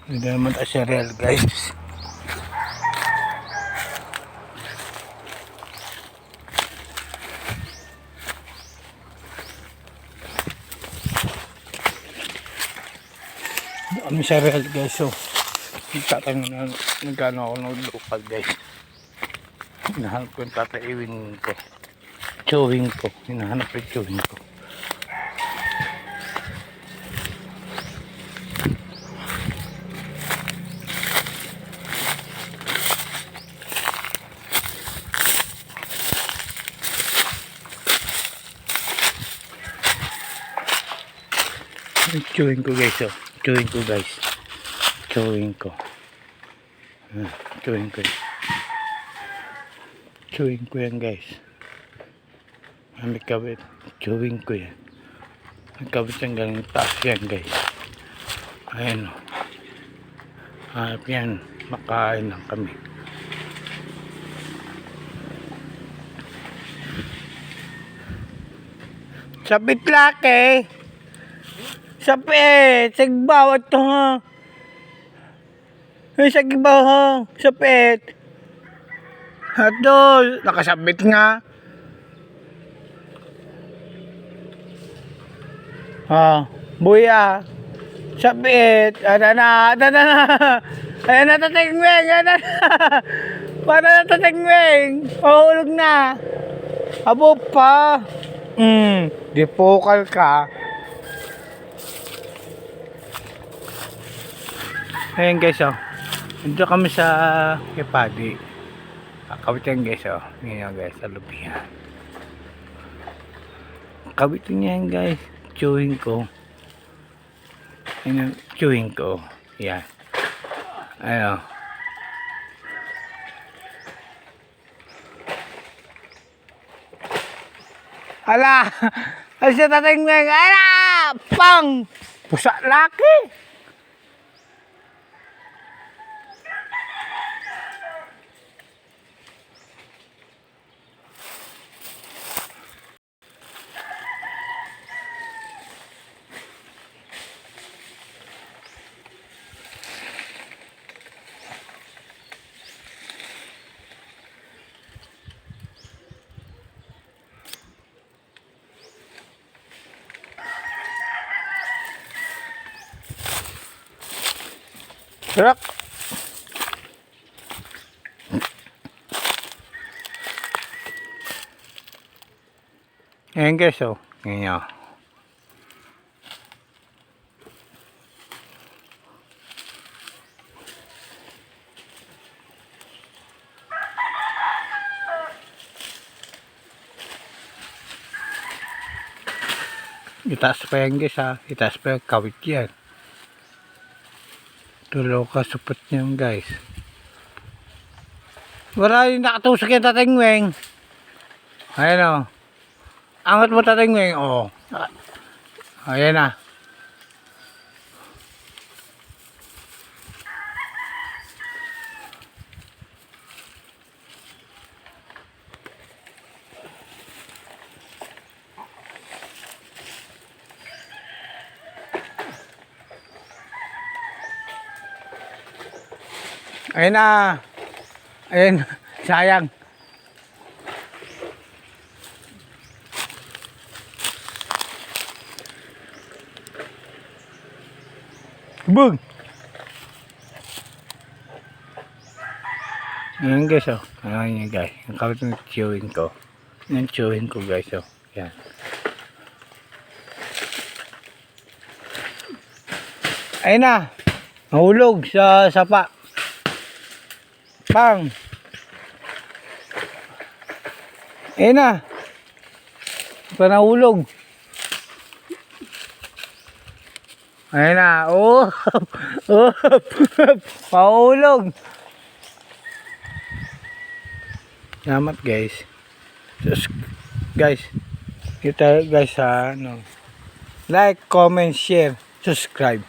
Hindi naman tayo cereal guys. Kami cereal guys. So tatanong na nagkano ako ng local guys. Hinahanap ko yung tataiwin ko. Chewing ko. Hinahanap ko yung chewing ko. Chewing ko guys, oh. Chewing ko guys. Chewing ko. Chewing ko. Chewing ko yan guys. May kabit. Chewing ko yan. May kabit yan galing taas yan guys. Ayan o. Hanap yan. Makain lang kami. Sabit laki. Sapit, sagbaw ito ha. Ay, sagbaw ha. Sapit. Ato, nakasabit nga. Buya. Sapit. Ada na. Ayan na tatingwing. Ada na. Para na tatingwing. Pahulog na. Abo pa. Di pokal ka. Ayan guys, oh. Dito kami sa Kipadi. Kawit yan guys, oh. Ngayon guys, sa lubihan. Kawit yan guys. Chewing ko. Ayan, chewing ko. Yan. Ayan, oh. Ala! Ay siya tatingwing. Ala! Pang! Pusak laki! Gerak. Ayan guys, oh. Ganyan. Itaas pa yan guys ha. Itaas pa yung kawit yan. Tulo ka supot niyan guys. Wala yung nakatusok yung tatingwing. Ayan o. Angat mo tatingwing. O. Ayan na. Ayan na. Ayan. Sayang. Bug. Ayan guys, oh. Ayan yun guys. Ang kawit ng chewing ko. Yung chewing ko guys, oh. Ayan. Ayan na. Nahulog sa sapa. Pang. Ayan na. Panahulog. Ayan na. Oh. Oh. Pahulog. Salamat guys. Guys. Kita guys sa ano. Like, comment, share, subscribe.